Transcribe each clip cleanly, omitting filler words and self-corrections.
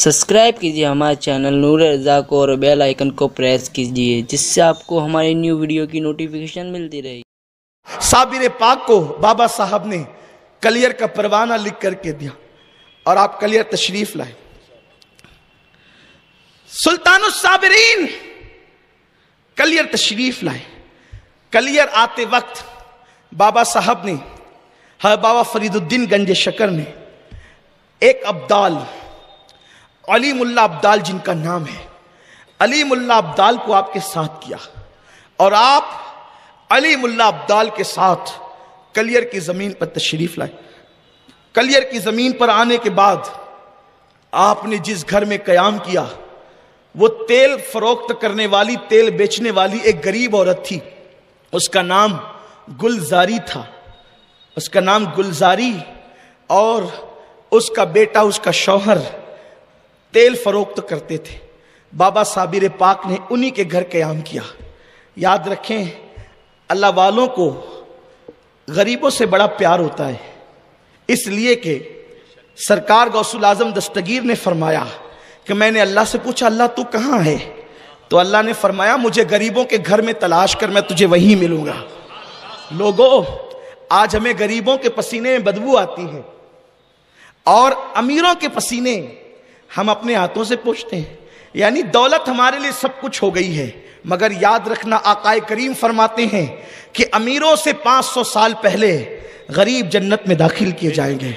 Subscribe کیجیے ہمارے channel نور رضا کو اور بیل آئیکن کو پریس کیجیے جس سے آپ کو ہماری نیو ویڈیو کی نوٹیفیکیشن ملتی رہے۔ صابر پاک کو بابا صاحب نے کلیئر کا پروانہ لکھ کر کے دیا اور آپ کلیئر تشریف لائے۔ سلطان الصابرین کلیئر تشریف لائے۔ کلیئر آتے وقت بابا صاحب نے بابا فرید الدین گنج شکر نے ایک ابدال علیم اللہ ابدال جن کا نام ہے علیم اللہ ابدال کو آپ کے ساتھ کیا اور آپ علیم اللہ ابدال کے ساتھ کلیئر کی زمین پر تشریف لائے۔ کلیئر کی زمین پر آنے کے بعد آپ نے جس گھر میں قیام کیا وہ تیل فروخت کرنے والی تیل بیچنے والی ایک غریب عورت تھی، اس کا نام گلزاری تھا، اس کا نام گلزاری، اور اس کا بیٹا اس کا شوہر تیل فروخت کرتے تھے۔ بابا صابر پاک نے انہی کے گھر قیام کیا۔ یاد رکھیں اللہ والوں کو غریبوں سے بڑا پیار ہوتا ہے، اس لیے کہ سرکار غوث الاعظم دستگیر نے فرمایا کہ میں نے اللہ سے پوچھا اللہ تو کہاں ہے؟ تو اللہ نے فرمایا مجھے غریبوں کے گھر میں تلاش کر، میں تجھے وہیں ملوں گا۔ لوگوں آج ہمیں غریبوں کے پسینے میں بدبو آتی ہے اور امیروں کے پسینے ہم اپنے ہاتھوں سے پوچھتے ہیں، یعنی دولت ہمارے لیے سب کچھ ہو گئی ہے، مگر یاد رکھنا آقا کریم فرماتے ہیں کہ امیروں سے 500 سال پہلے غریب جنت میں داخل کیے جائیں گے۔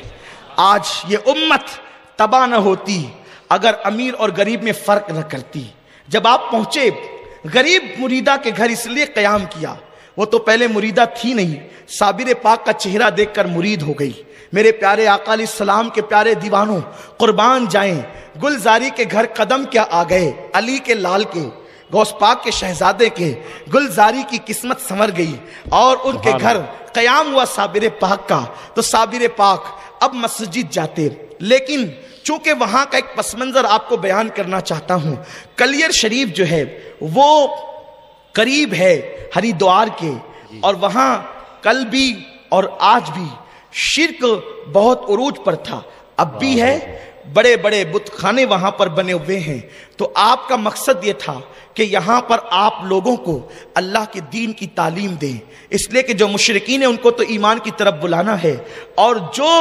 آج یہ امت تباہ نہ ہوتی اگر امیر اور غریب میں فرق نہ کرتی۔ جب آپ پہنچے غریب مریدہ کے گھر اس لیے قیام کیا، وہ تو پہلے مریدہ تھی نہیں، صابر پاک کا چہرہ دیکھ کر مرید ہو گئی۔ میرے پیارے آقا علیہ السلام کے پیارے دیوانوں قربان جائیں، گلزاری کے گھر قدم کیا آ گئے، علی کے لال کے، غوث پاک کے شہزادے کے، گلزاری کی قسمت سنور گئی اور ان کے گھر قیام ہوا صابر پاک کا۔ تو صابر پاک اب مسجد جاتے، لیکن چونکہ وہاں کا ایک پس منظر آپ کو بیان کرنا چاہتا ہوں۔ کلیئر شریف جو ہے وہ قریب ہے ہریدوار کے، اور وہاں کل بھی اور آج بھی شرک بہت عروج پر تھا، اب بھی ہے، بڑے بڑے بت خانے وہاں پر بنے ہوئے ہیں۔ تو آپ کا مقصد یہ تھا کہ یہاں پر آپ لوگوں کو اللہ کے دین کی تعلیم دیں، اس لیے کہ جو مشرکین ہیں ان کو تو ایمان کی طرف بلانا ہے، اور جو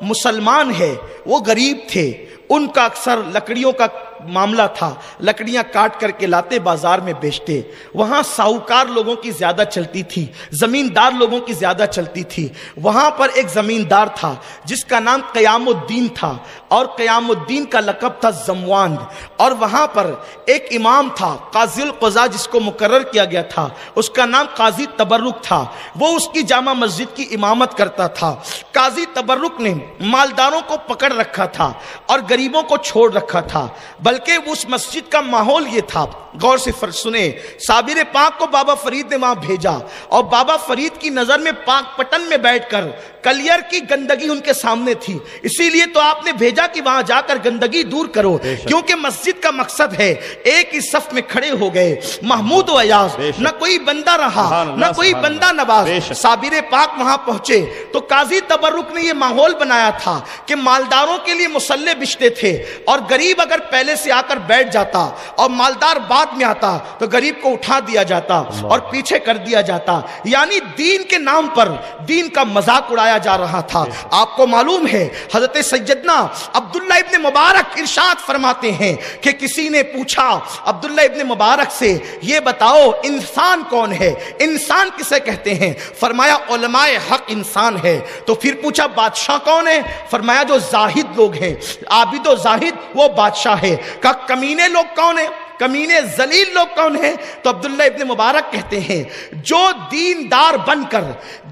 مسلمان ہے وہ غریب تھے، ان کا اکثر لکڑیوں کا معاملہ تھا، لکڑیاں کاٹ کر کے لاتے بازار میں بیچتے۔ وہاں ساہوکار لوگوں کی زیادہ چلتی تھی، زمیندار لوگوں کی زیادہ چلتی تھی۔ وہاں پر ایک زمیندار تھا جس کا نام قیام الدین تھا، اور قیام الدین کا لقب تھا زموان، اور وہاں پر ایک امام تھا قاضی القضاء جس کو مقرر کیا گیا تھا، اس کا نام قاضی تبرک تھا، وہ اس کی جامع مسجد کی امامت کرتا تھا۔ قاضی تبرک نے مالداروں کو پکڑ رکھا تھا اور غریبوں کو چھوڑ رکھا تھا، بلکہ اس مسجد کا ماحول یہ تھا، غور سے سنیں، صابر پاک کو بابا فرید نے وہاں بھیجا، اور بابا فرید کی نظر میں پاک پٹن میں بیٹھ کر کلیئر کی گندگی ان کے سامنے تھی، اسی لیے تو آپ نے بھیجا کہ وہاں جا کر گندگی دور کرو، کیونکہ مسجد کا مقصد ہے۔ ایک ہی صف میں کھڑے ہو گئے محمود و ایاز، نہ کوئی بندہ رہا نہ کوئی بندہ نواز۔ صابر پاک وہاں پہنچے تو قاضی تبرک نے یہ ماحول بنایا تھا کہ مالداروں کے لیے مصلے بچھتے تھے، اور غریب اگر پہلے سے آ کر بیٹھ جاتا اور مالدار بعد میں آتا تو غریب کو اٹھا دیا جاتا اور پیچھے کر دیا جاتا، یعنی دین کے نام پر دین کا مذاق اڑایا جا رہا تھا۔ آپ کو معلوم ہے حضرت سیدنا عبداللہ ابن مبارک ارشاد فرماتے ہیں کہ کسی نے پوچھا عبداللہ ابن مبارک سے یہ بتاؤ انسان کون ہے، انسان کسے کہتے ہیں؟ فرمایا علماء حق انسان ہے۔ تو پھر پوچھا بادشاہ کون ہے؟ فرمایا جو زاہد لوگ ہیں، عابد و زاہد وہ بادشاہ ہے۔ کہا کمینے لوگ کون ہیں؟ کمینے ذلیل لوگ کون ہیں؟ تو عبداللہ ابن مبارک کہتے ہیں جو دیندار بن کر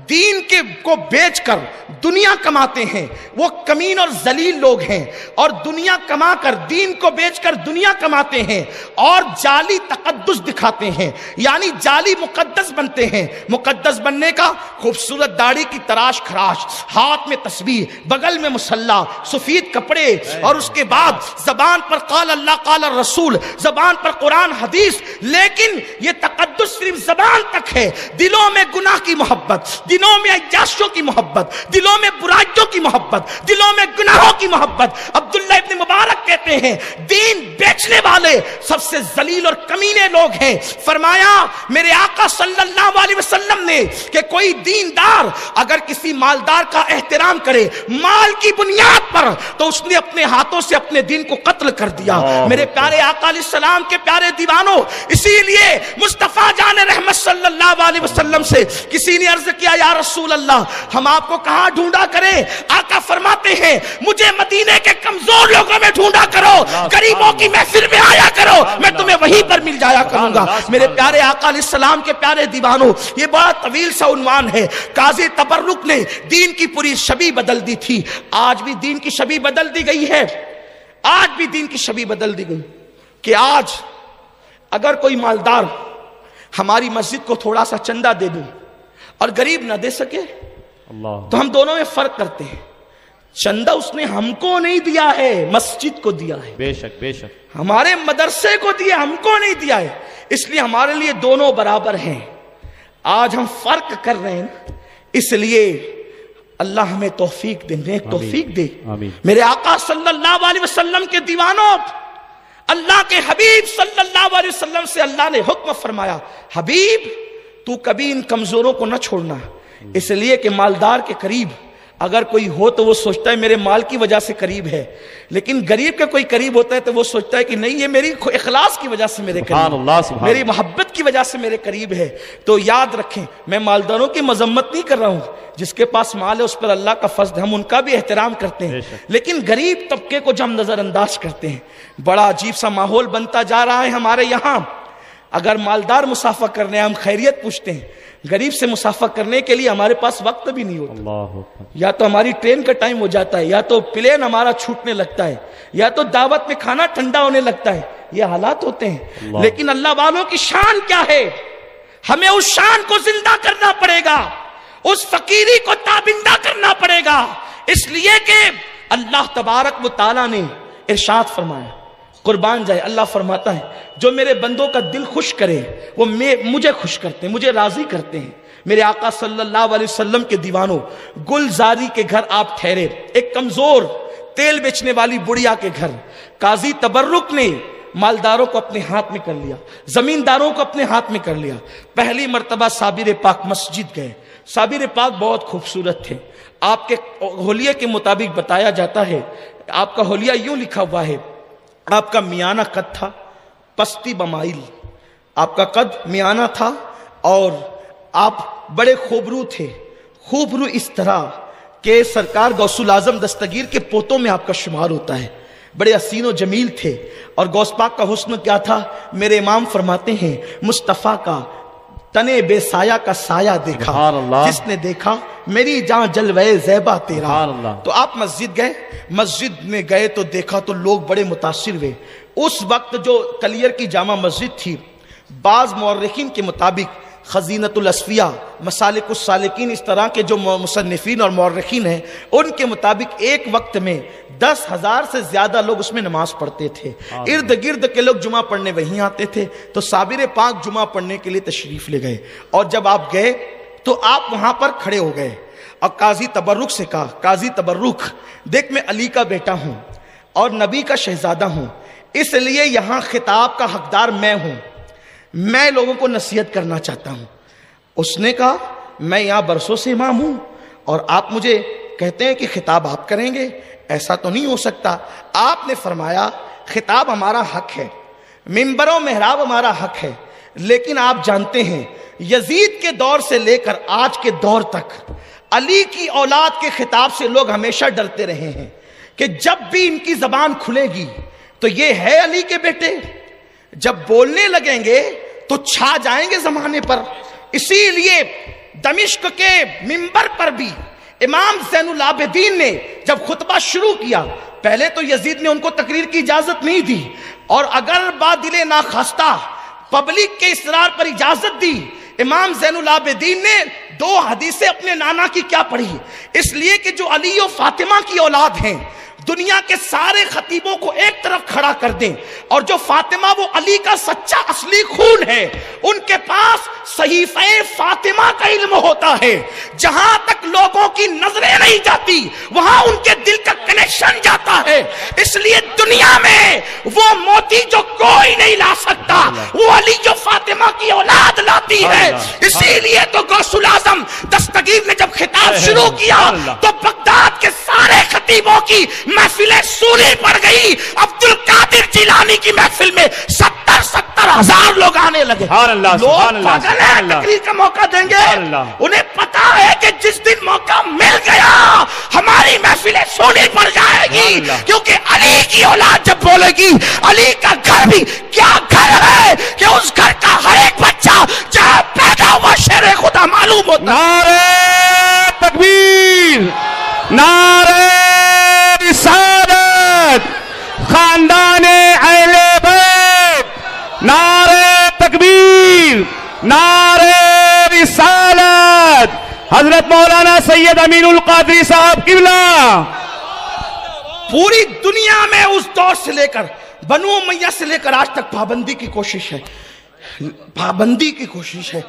دین کے کو بیچ کر دنیا کماتے ہیں وہ کمین اور ذلیل لوگ ہیں، اور دنیا کما کر دین کو بیچ کر دنیا کماتے ہیں اور جعلی تقدس دکھاتے ہیں، یعنی جعلی مقدس بنتے ہیں۔ مقدس بننے کا خوبصورت داڑھی کی تراش خراش، ہاتھ میں تسبیح، بغل میں مصلی، سفید کپڑے، اور اس کے بعد زبان پر قال اللہ قال الرسول، زبان پر قرآن حدیث، لیکن یہ تقدس صرف زبان تک ہے، دلوں میں گناہ کی محبت، دلوں میں عیاشیوں کی محبت، دلوں میں برائیوں کی محبت، دلوں میں گناہوں کی محبت۔ عبداللہ ابن مبارک کہتے کرتے ہیں دین بیچنے والے سب سے ذلیل اور کمینے لوگ ہیں. فرمایا میرے آقا صلی اللہ علیہ وسلم نے کہ کوئی دیندار اگر کسی مالدار کا احترام کرے مال کی بنیاد پر تو اس نے اپنے ہاتھوں سے اپنے دین کو قتل کر دیا. میرے پیارے آقا علیہ السلام کے پیارے دیوانوں، اسی لیے مصطفیٰ جان رحمت صلی اللہ علیہ وسلم سے کسی نے عرض کیا یا رسول اللہ ہم آپ کو کہاں ڈھونڈا کریں؟ آقا فرماتے ہیں مجھے مدینے کے کمزور لوگوں میں ڈھونڈا کرو، غریبوں کی محفل میں آیا کرو، میں تمہیں وہیں پر مل جایا کروں گا. میرے پیارے آقا علیہ السلام کے پیارے دیوانوں، یہ بڑا طویل سا عنوان ہے. قاضی تبرک نے دین کی پوری شبیہ بدل دی تھی. آج بھی دین کی شبیہ بدل دی گئی ہے. آج بھی دین کی شبیہ بدل دی گئی کہ آج اگر کوئی مالدار ہماری مسجد کو تھوڑا سا چندہ دے دوں اور غریب نہ دے سکے تو ہم دونوں میں فرق کرتے ہیں. چندہ اس نے ہم کو نہیں دیا ہے، مسجد کو دیا ہے. بے شک بے شک. ہمارے مدرسے کو دیا، ہم کو نہیں دیا ہے. اس لیے ہمارے لیے دونوں برابر ہیں. آج ہم فرق کر رہے ہیں، اس لیے اللہ ہمیں توفیق دے، توفیق دے. میرے آقا صلی اللہ علیہ وسلم کے دیوانوں، اللہ کے حبیب صلی اللہ علیہ وسلم سے اللہ نے حکم فرمایا حبیب تو کبھی ان کمزوروں کو نہ چھوڑنا. اس لیے کہ مالدار کے قریب اگر کوئی ہو تو وہ سوچتا ہے میرے مال کی وجہ سے قریب ہے، لیکن غریب کے کوئی قریب ہوتا ہے تو وہ سوچتا ہے کہ نہیں یہ میری اخلاص کی وجہ سے میرے قریب، میری محبت کی وجہ سے میرے قریب ہے. تو یاد رکھیں میں مالداروں کی مذمت نہیں کر رہا ہوں، جس کے پاس مال ہے اس پر اللہ کا فضل ہے، ہم ان کا بھی احترام کرتے ہیں، لیکن غریب طبقے کو جو ہم نظر انداز کرتے ہیں. بڑا عجیب سا ماحول بنتا جا رہا ہے ہمارے یہاں. اگر مالدار مسافہ کرنے ہم خیریت پوچھتے ہیں، غریب سے مسافہ کرنے کے لیے ہمارے پاس وقت بھی نہیں ہوتا. یا تو ہماری ٹرین کا ٹائم ہو جاتا ہے، یا تو پلین ہمارا چھوٹنے لگتا ہے، یا تو دعوت میں کھانا ٹھنڈا ہونے لگتا ہے. یہ حالات ہوتے ہیں. لیکن اللہ والوں کی شان کیا ہے؟ ہمیں اس شان کو زندہ کرنا پڑے گا، اس فقیری کو تابندہ کرنا پڑے گا. اس لیے کہ اللہ تبارک و تعالیٰ نے ارشاد فرمایا، قربان جائے اللہ فرماتا ہے جو میرے بندوں کا دل خوش کرے وہ مجھے خوش کرتے ہیں، مجھے راضی کرتے ہیں. میرے آقا صلی اللہ علیہ وسلم کے دیوانوں، گلزاری کے گھر آپ ٹھہرے، ایک کمزور تیل بیچنے والی بڑھیا کے گھر. قاضی تبرک نے مالداروں کو اپنے ہاتھ میں کر لیا، زمینداروں کو اپنے ہاتھ میں کر لیا. پہلی مرتبہ صابر پاک مسجد گئے. صابر پاک بہت خوبصورت تھے. آپ کے حلیے کے مطابق بتایا جاتا ہے، آپ کا حلیہ یوں لکھا ہوا ہے، آپ کا میانہ قد تھا، پستی بمائل. آپ کا قد میانہ تھا اور آپ بڑے خوبرو تھے. خوبرو اس طرح کہ سرکار غوث الاعظم دستگیر کے پوتوں میں آپ کا شمار ہوتا ہے. بڑے حسین و جمیل تھے. اور غوث پاک کا حسن کیا تھا؟ میرے امام فرماتے ہیں مصطفیٰ کا تنے بے سایہ کا سایہ دیکھا، جس نے دیکھا میری جان جلوے زیبا تیرا. تو آپ مسجد گئے، مسجد میں گئے تو دیکھا تو لوگ بڑے متاثر ہوئے. اس وقت جو کلیر کی جامع مسجد تھی، بعض مورخین کے مطابق خزینۃ الاسفیاء، مسالک السالکین، اس طرح کے جو مصنفین اور مورخین ہیں ان کے مطابق ایک وقت میں 10,000 سے زیادہ لوگ اس میں نماز پڑھتے تھے. ارد گرد کے لوگ جمعہ پڑھنے وہیں آتے تھے. تو صابر پاک جمعہ پڑھنے کے لیے تشریف لے گئے اور جب آپ گئے تو آپ وہاں پر کھڑے ہو گئے اور قاضی تبرک سے کہا قاضی تبرک دیکھ میں علی کا بیٹا ہوں اور نبی کا شہزادہ ہوں، اس لیے یہاں خطاب کا حقدار میں ہوں، میں لوگوں کو نصیحت کرنا چاہتا ہوں. اس نے کہا میں یہاں برسوں سے امام ہوں اور آپ مجھے کہتے ہیں کہ خطاب آپ کریں گے، ایسا تو نہیں ہو سکتا. آپ نے فرمایا خطاب ہمارا حق ہے، منبر و محراب ہمارا حق ہے، لیکن آپ جانتے ہیں یزید کے دور سے لے کر آج کے دور تک علی کی اولاد کے خطاب سے لوگ ہمیشہ ڈرتے رہے ہیں کہ جب بھی ان کی زبان کھلے گی تو یہ ہے علی کے بیٹے، جب بولنے لگیں گے تو چھا جائیں گے زمانے پر. اسی لیے دمشق کے منبر پر بھی امام زین العابدین نے جب خطبہ شروع کیا، پہلے تو یزید نے ان کو تقریر کی اجازت نہیں دی، اور اگر بادل ناخواستہ پبلک کے اصرار پر اجازت دی، امام زین العابدین نے 2 حدیثیں اپنے نانا کی کیا پڑھی، اس لیے کہ جو علی و فاطمہ کی اولاد ہیں دنیا کے سارے خطیبوں کو ایک طرف کھڑا کر دیں اور جو فاطمہ وہ علی کا سچا اصلی خون ہے، ان کے پاس صحیفہ فاطمہ کا علم ہوتا ہے، جہاں تک لوگوں کی نظریں نہیں جاتی وہاں ان کے دل کا کنیکشن جاتا ہے۔ اس لیے دنیا میں وہ موتی جو کوئی نہیں لا سکتا، وہ علی جو فاطمہ کی اولاد لاتی ہے۔ اسی لیے تو غوث الاعظم دستگیر نے جب خطاب شروع کیا تو بغداد کے سارے خطیبوں کی محفلیں سوری پڑ گئی، عبد القادر جیلانی کی محفل میں 70,000 لوگ آنے لگے۔ لوگ پاگل ہیں، تقریر کا موقع دیں گے، انہیں پتا ہے کہ جس دن موقع مل گیا ہماری محفلیں سونی پڑ جائے گی، کیونکہ علی کی اولاد جب بولے گی علی کا گھر بھی کیا گھر ہے کہ اس گھر کا ہر ایک بچہ جہاں پیدا ہوا شیر خدا معلوم ہوتا۔ نعرہ تکبیر، نعرہ رسالت، خاندان اہل بیت، نعرہ تکبیر، نعرہ رسالت، حضرت مولانا سید امین القادری صاحب قبلہ۔ پوری دنیا میں اس دور سے لے کر بنو امیہ سے لے کر آج تک پابندی کی کوشش ہے، پابندی کی کوشش ہے،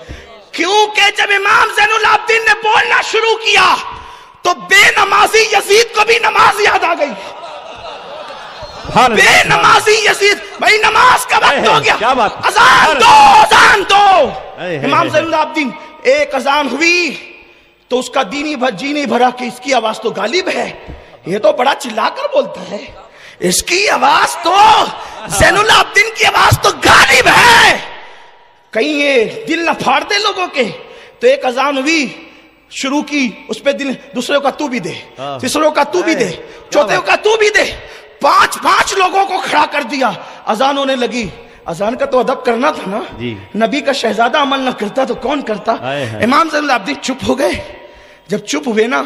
کیونکہ جب امام زین العابدین نے بولنا شروع کیا تو بے نمازی یزید کو بھی نماز یاد آ گئی۔ بے نمازی یزید، بھائی نماز کا وقت ہو گیا، اذان دو، اذان دو۔ امام زین العابدین ایک اذان ہوئی تو اس کا جی نہیں بھرا کہ اس کی آواز تو غالب ہے، یہ تو بڑا چلا کر بولتا ہے، اس کی آواز تو زین العابدین کی آواز تو غالب ہے، کہیں یہ دل نہ پھاڑ دے لوگوں کے۔ تو ایک اذان ہوئی، شروع کی، اس پہ دل، دوسرے کا تو بھی دے، تیسروں کا تو بھی دے، چوتھے کا تو بھی دے، پانچ لوگوں کو کھڑا کر دیا، اذان ہونے لگی۔ اذان کا تو ادب کرنا تھا نا، نبی کا شہزادہ عمل نہ کرتا تو کون کرتا۔ امام زین العابدین چپ ہو گئے، جب چپ ہوئے نا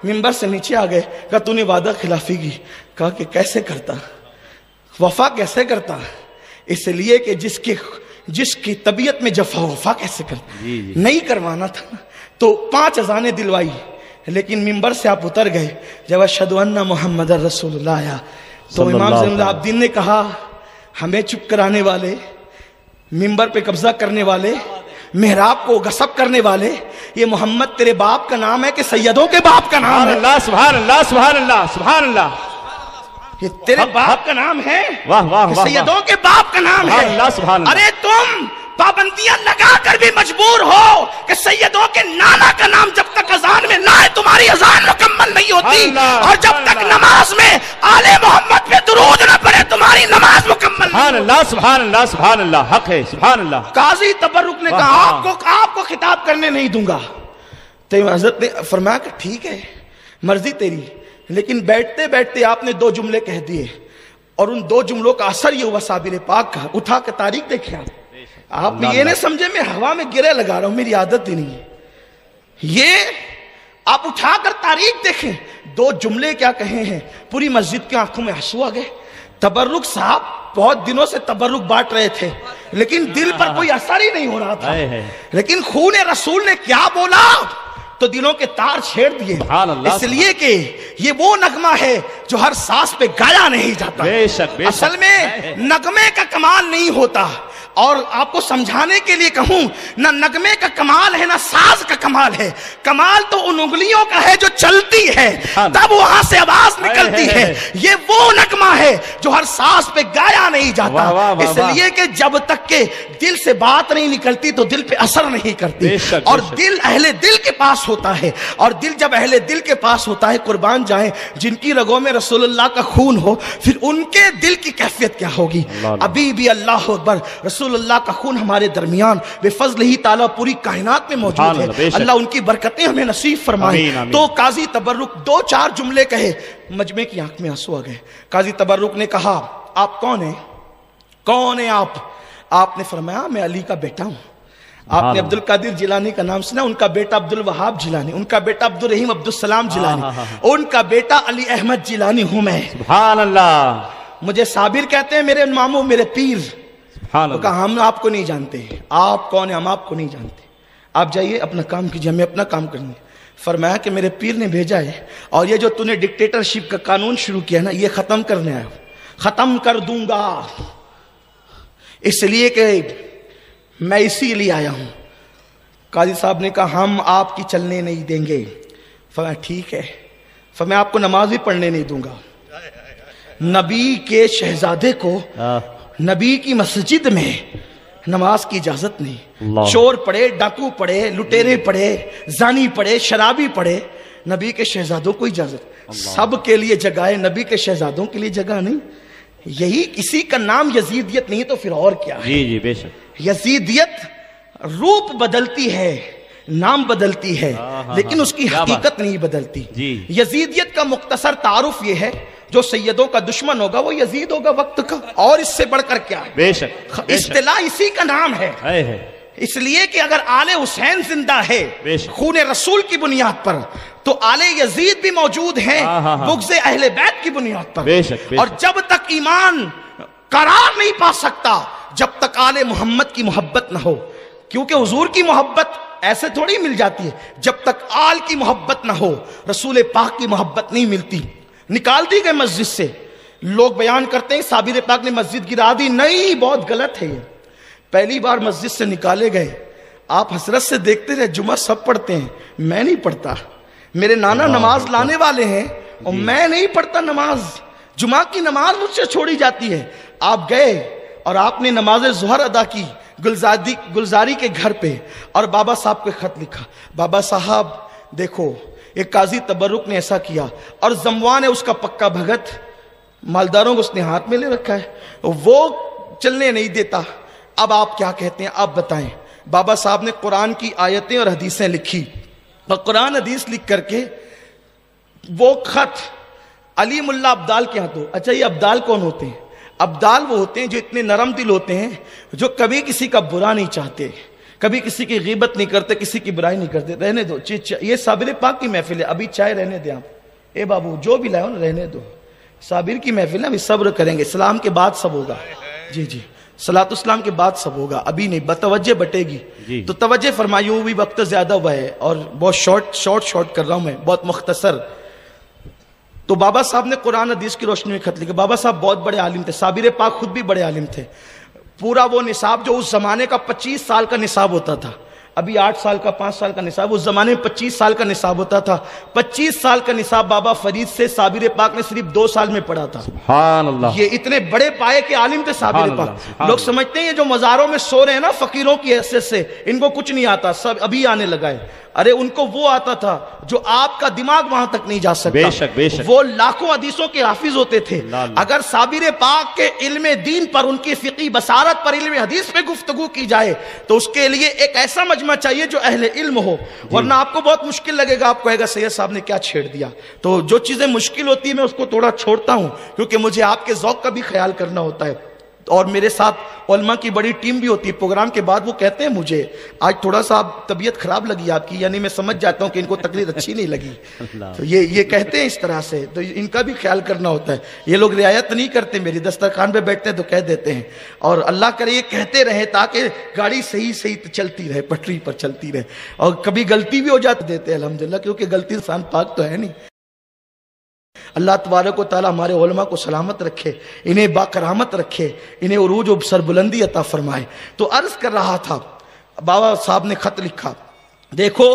منبر سے نیچے آ گئے، کہا تو نے وعدہ خلافی کی، کہا کہ کیسے کرتا، وفا کیسے کرتا، اس لیے کہ جس کی طبیعت میں جفا وفا کیسے کرتا، نہیں کروانا تھا نا۔ تو 5 اذانیں دلوائی، لیکن منبر سے آپ اتر گئے جب اشہد ان محمد رسول اللہ آیا تو امام زین العابدین نے کہا ہمیں چپ کرانے والے، منبر پہ قبضہ کرنے والے، محراب کو غصب کرنے والے، یہ محمد تیرے باپ کا نام ہے کہ سیدوں کے باپ کا نام ہے؟ سبحان اللہ، سبحان اللہ، سبحان اللہ، یہ تیرے باپ کا نام ہے کہ سیدوں کے باپ کا نام ہے؟ ارے تم پابندیاں لگا کر بھی مجبور ہو کہ سیدوں کے نانا کا نام جب تک اذان میں نہ آئے تمہاری اذان مکمل نہیں ہوتی، اور جب تک نماز میں آل محمد پہ درود نہ پڑے تمہاری نماز مکمل نہیں۔ سبحان اللہ، سبحان اللہ، سبحان اللہ، حق ہے، سبحان اللہ۔ قاضی تبرک نے کہا آپ کو خطاب کرنے نہیں دوں گا، تو حضرت نے فرمایا کہ ٹھیک ہے مرضی تیری، لیکن بیٹھتے بیٹھتے آپ نے 2 جملے کہہ دیے، اور ان 2 جملوں کا اثر یہ ہوا صابر پاک کا۔ اٹھا کے تاریخ دیکھیں آپ یہ نہیں سمجھے میں ہوا میں گرے لگا رہا ہوں، میری عادت ہی نہیں ہے یہ، آپ اٹھا کر تاریخ دیکھیں 2 جملے کیا کہے ہیں، پوری مسجد کے آنکھوں میں آنسو آ گئے۔ تبرک صاحب بہت دنوں سے تبرک بانٹ رہے تھے لیکن دل پر کوئی اثر ہی نہیں ہو رہا تھا، لیکن خون رسول نے کیا بولا تو دلوں کے تار چھیڑ دیے، اس لیے کہ یہ وہ نغمہ ہے جو ہر سانس پہ گایا نہیں جاتا۔ اصل میں نغمے کا کمال نہیں ہوتا، اور آپ کو سمجھانے کے لیے کہوں نہ نغمے کا کمال ہے نہ ساز کا کمال ہے، کمال تو ان انگلیوں کا ہے جو چلتی ہے تب وہاں سے آواز نکلتی ہے، یہ وہ نغمہ ہے جو ہر ساز پہ گایا نہیں جاتا، اس لیے کہ جب تک کہ دل سے بات نہیں نکلتی تو دل پہ اثر نہیں کرتی، اور دل اہل دل کے پاس ہوتا ہے، اور دل جب اہل دل کے پاس ہوتا ہے، قربان جائیں جن کی رگوں میں رسول اللہ کا خون ہو پھر ان کے دل کی کیفیت کیا ہوگی۔ ابھی بھی اللہ اکبر، رسول اللہ کا خون ہمارے درمیان بے فضل ہی تعالیٰ پوری کائنات میں موجود ہے، اللہ ان کی برکتیں ہمیں نصیب فرمائے۔ تو قاضی تبرک 2-4 جملے کہے، مجمع کی آنکھ میں آنسو آ گئے۔ قاضی تبرک نے کہا آپ کون ہیں، کون ہیں آپ نے فرمایا میں علی کا بیٹا ہوں۔ آپ نے عبد القادر جیلانی کا نام سنا، ان کا بیٹا عبد الوہاب جیلانی، ان کا بیٹا عبد الرحیم عبد السلام جیلانی، ان کا بیٹا علی احمد جیلانی ہوں میں۔ سبحان اللہ۔ مجھے صابر کہتے ہیں میرے ماموں، میرے پیر۔ وہ کہا ہم آپ کو نہیں جانتے، آپ کون ہیں، ہم آپ کو نہیں جانتے، آپ جائیے اپنا کام کیجیے، ہمیں اپنا کام کرنے۔ فرمایا کہ میرے پیر نے بھیجا ہے اور یہ جو تُونے ڈکٹیٹرشپ کا قانون شروع کیا نا یہ ختم کرنے آیا ہوں، ختم کر دوں گا، اس لیے کہ میں اسی لیے آیا ہوں۔ قاضی صاحب نے کہا ہم آپ کی چلنے نہیں دیں گے۔ فرمایا ٹھیک ہے، فرمایا آپ کو نماز بھی پڑھنے نہیں دوں گا۔ نبی کے شہزادے کو نبی کی مسجد میں نماز کی اجازت نہیں، چور پڑے، ڈاکو پڑے، لٹیرے پڑے، زانی پڑے، شرابی پڑے، نبی کے شہزادوں کو اجازت، سب کے لیے جگہ ہے، نبی کے شہزادوں کے لیے جگہ نہیں۔ یہی کسی کا نام یزیدیت نہیں تو پھر اور کیا ہے؟ جی بے شک۔ یزیدیت روپ بدلتی ہے، نام بدلتی ہے، لیکن اس کی حقیقت نہیں بدلتی۔ یزیدیت کا مختصر تعارف یہ ہے جو سیدوں کا دشمن ہوگا وہ یزید ہوگا وقت کا، اور اس سے بڑھ کر کیا ہے؟ بے شک، اصطلاح اسی کا نام ہے، اس لیے کہ اگر آل حسین زندہ ہے خون رسول کی بنیاد پر تو آل یزید بھی موجود ہیں بغض اہل بیت کی بنیاد پر، اور جب تک ایمان قرار نہیں پا سکتا جب تک آل محمد کی محبت نہ ہو، کیونکہ حضور کی محبت ایسے تھوڑی مل جاتی ہے، جب تک آل کی محبت نہ ہو رسول پاک کی محبت نہیں ملتی۔ نکال دی گئے مسجد سے، لوگ بیان کرتے ہیں صابر پاک نے مسجد گرا دی، نہیں، بہت غلط ہے یہ۔ پہلی بار مسجد سے نکالے گئے، آپ حسرت سے دیکھتے رہے، جمعہ سب پڑھتے ہیں، میں نہیں پڑھتا، میرے نانا نماز لانے والے ہیں اور میں نہیں پڑھتا نماز، جمعہ کی نماز مجھ سے چھوڑی جاتی ہے۔ آپ گئے اور آپ نے نماز ظہر ادا کی گلزاری کے گھر پہ، اور بابا صاحب کو خط لکھا، بابا صاحب دیکھو ایک قاضی تبرک نے ایسا کیا، اور زموان ہے اس کا پکا بھگت، مالداروں کو اس نے ہاتھ میں لے رکھا ہے، وہ چلنے نہیں دیتا، اب آپ کیا کہتے ہیں آپ بتائیں۔ بابا صاحب نے قرآن کی آیتیں اور حدیثیں لکھی، اور قرآن حدیث لکھ کر کے وہ خط علی ملا ابدال کے ہاتھوں۔ اچھا یہ ابدال کون ہوتے ہیں؟ ابدال وہ ہوتے ہیں جو اتنے نرم دل ہوتے ہیں جو کبھی کسی کا برا نہیں چاہتے، کبھی کسی کی غیبت نہیں کرتے، کسی کی برائی نہیں کرتے۔ رہنے دو، یہ صابر پاک کی محفل ہے، ابھی چائے رہنے دیں آپ، اے بابو جو بھی لائے ہو نا رہنے دو، صابر کی محفل ہے، ابھی صبر کریں گے، سلام کے بعد سب ہوگا، جی صلاۃ اسلام کے بعد سب ہوگا، ابھی نہیں، بتوجہ بٹے گی تو توجہ فرمائیوں، بھی وقت زیادہ ہوا ہے اور بہت شارٹ کر رہا ہوں میں، بہت مختصر۔ تو بابا صاحب نے قرآن حدیث کی روشنی میں خط لکھا۔ بابا صاحب بہت بڑے عالم تھے، صابر پاک خود بھی بڑے عالم تھے، پورا وہ نصاب جو اس زمانے کا 25 سال کا نصاب ہوتا تھا، ابھی 8 سال کا 5 سال کا نصاب، اس زمانے میں 25 سال کا نصاب ہوتا تھا، 25 سال کا نصاب بابا فرید سے صابر پاک نے صرف 2 سال میں پڑھا تھا۔ سبحان اللہ، یہ اتنے بڑے پائے کے عالم تھے صابر پاک۔ لوگ سمجھتے ہیں یہ جو مزاروں میں سو رہے ہیں نا فقیروں کی حیثیت سے، ان کو کچھ نہیں آتا، سب ابھی آنے لگا ہے، ارے ان کو وہ آتا تھا جو آپ کا دماغ وہاں تک نہیں جا سکتا، وہ لاکھوں حدیثوں کے حافظ ہوتے تھے۔ اگر صابر پاک کے علم دین پر، ان کی فقہی بصارت پر، علم حدیث پہ گفتگو کی جائے تو اس کے لیے ایک ایسا مجمع چاہیے جو اہل علم ہو، ورنہ آپ کو بہت مشکل لگے گا، آپ کہے گا سید صاحب نے کیا چھیڑ دیا۔ تو جو چیزیں مشکل ہوتی ہیں میں اس کو تھوڑا چھوڑتا ہوں، کیونکہ مجھے آپ کے ذوق کا بھی خیال کرنا ہوتا ہے، اور میرے ساتھ علماء کی بڑی ٹیم بھی ہوتی ہے۔ پروگرام کے بعد وہ کہتے ہیں مجھے آج تھوڑا سا طبیعت خراب لگی آپ کی، یعنی میں سمجھ جاتا ہوں کہ ان کو تقریر اچھی نہیں لگی، تو یہ کہتے ہیں اس طرح سے، تو ان کا بھی خیال کرنا ہوتا ہے۔ یہ لوگ رعایت نہیں کرتے، میری دسترخوان پہ بیٹھتے ہیں تو کہہ دیتے ہیں، اور اللہ کرے یہ کہتے رہے تاکہ گاڑی صحیح چلتی رہے، پٹری پر چلتی رہے، اور کبھی غلطی بھی ہو جاتی دیتے ہیں الحمدللہ، کیونکہ غلطی انسان پاک تو ہے نہیں۔ اللہ تبارک و تعالی ہمارے علماء کو سلامت رکھے، انہیں باکرامت رکھے، انہیں عروج و سربلندی عطا فرمائے۔ تو عرض کر رہا تھا، بابا صاحب نے خط لکھا، دیکھو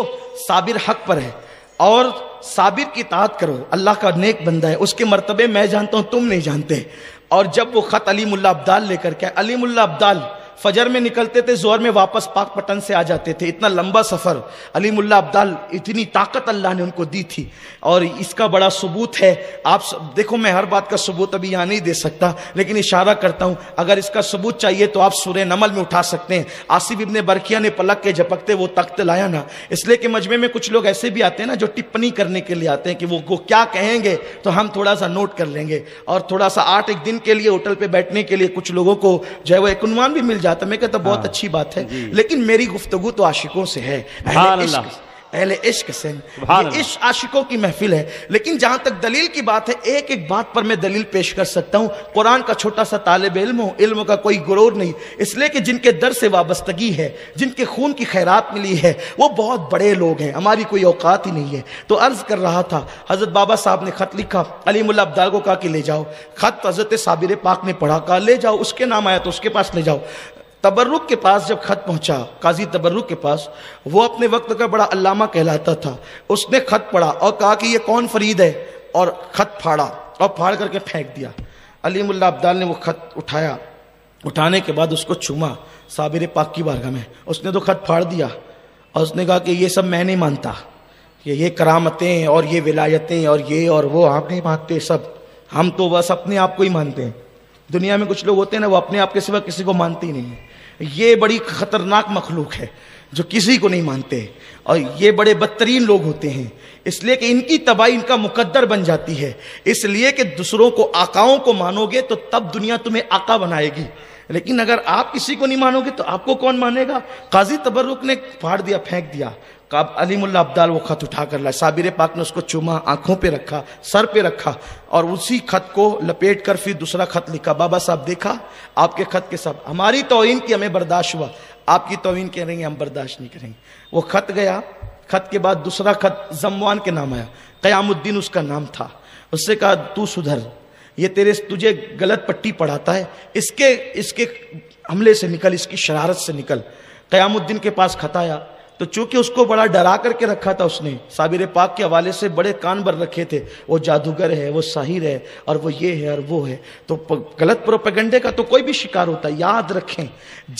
صابر حق پر ہے اور صابر کی اطاعت کرو، اللہ کا نیک بندہ ہے، اس کے مرتبے میں جانتا ہوں تم نہیں جانتے۔ اور جب وہ خط علی ملا ابدال لے کر کے، علی ملا ابدال فجر میں نکلتے تھے، زہر میں واپس پاک پٹن سے آ جاتے تھے، اتنا لمبا سفر، علی ملا ابدال، اتنی طاقت اللہ نے ان کو دی تھی، اور اس کا بڑا ثبوت ہے۔ آپ دیکھو میں ہر بات کا ثبوت ابھی یہاں نہیں دے سکتا، لیکن اشارہ کرتا ہوں، اگر اس کا ثبوت چاہیے تو آپ سورہ نمل میں اٹھا سکتے ہیں۔ آصف ابن برقیہ نے پلک کے جھپکتے وہ تخت لایا نا، اس لیے کہ مجمع میں کچھ لوگ ایسے بھی آتے ہیں نا جو ٹپنی کرنے کے لیے آتے ہیں کہ وہ کیا کہیں گے تو ہم تھوڑا سا نوٹ کر لیں گے، اور تھوڑا سا 8 دن کے لیے ہوٹل پہ بیٹھنے کے لیے کچھ لوگوں کو جو ہے وہ ایک عنوان بھی مل جاتا ہے۔ میں کہتا بہت اچھی بات ہے، لیکن میری گفتگو تو عاشقوں سے ہے، اہل عشق سے، سبحان یہ اللہ۔ عشق عاشقوں کی محفل ہے۔ لیکن جہاں تک دلیل کی بات ہے، ایک ایک بات پر میں دلیل پیش کر سکتا ہوں۔ قرآن کا چھوٹا سا طالب علم ہوں، علم کا کوئی غرور نہیں، اس لیے کہ جن کے در سے وابستگی ہے، جن کے خون کی خیرات ملی ہے، وہ بہت بڑے لوگ ہیں، ہماری کوئی اوقات ہی نہیں ہے۔ تو عرض کر رہا تھا، حضرت بابا صاحب نے خط لکھا، علیم اللہ عبدال کو کہا کہ لے جاؤ۔ خط حضرت صابر پاک نے پڑھا، کہا لے جاؤ، اس کے نام آیا تو اس کے پاس لے جاؤ۔ تبرک کے پاس جب خط پہنچا، قاضی تبرک کے پاس، وہ اپنے وقت کا بڑا علامہ کہلاتا تھا، اس نے خط پڑھا اور کہا کہ یہ کون فرید ہے، اور خط پھاڑا اور پھاڑ کر کے پھینک دیا۔ علیم اللہ عبدال نے وہ خط اٹھایا، اٹھانے کے بعد اس کو چوما صابر پاک کی بارگاہ میں، اس نے تو خط پھاڑ دیا اور اس نے کہا کہ یہ سب میں نہیں مانتا، یہ کرامتیں اور یہ ولایتیں اور یہ اور وہ آپ نہیں مانتے سب، ہم تو بس اپنے آپ کو ہی مانتے ہیں۔ دنیا میں کچھ لوگ ہوتے ہیں نا، وہ اپنے آپ کے سوا کسی کو مانتے ہی نہیں ہیں۔ یہ بڑی خطرناک مخلوق ہے جو کسی کو نہیں مانتے، اور یہ بڑے بدترین لوگ ہوتے ہیں، اس لیے کہ ان کی تباہی ان کا مقدر بن جاتی ہے۔ اس لیے کہ دوسروں کو، آقاؤں کو مانو گے تو تب دنیا تمہیں آقا بنائے گی، لیکن اگر آپ کسی کو نہیں مانو گے تو آپ کو کون مانے گا؟ قاضی تبرک نے پھاڑ دیا، پھینک دیا۔ علیم اللہ عبدال وہ خط اٹھا کر لائے، صابر پاک نے اس کو چوما، آنکھوں پہ رکھا، سر پہ رکھا، اور اسی خط کو لپیٹ کر پھر دوسرا خط لکھا، بابا صاحب دیکھا آپ کے خط کے سب، ہماری توہین کی ہمیں برداشت ہوا، آپ کی توہین کہہ رہے ہیں ہم برداشت نہیں کریں گے۔ وہ خط گیا، خط کے بعد دوسرا خط زموان کے نام آیا، قیام الدین اس کا نام تھا، اس سے کہا تو سدھر، یہ تجھے غلط پٹی پڑھاتا ہے، اس کے حملے سے نکل، اس کی شرارت سے نکل۔ قیام الدین کے پاس خط آیا تو چونکہ اس کو بڑا ڈرا کر کے رکھا تھا، اس نے صابر پاک کے حوالے سے بڑے کان بر رکھے تھے، وہ جادوگر ہے، وہ ساحر ہے، اور وہ یہ ہے اور وہ ہے، تو غلط پروپیگنڈے کا تو کوئی بھی شکار ہوتا ہے۔ یاد رکھیں،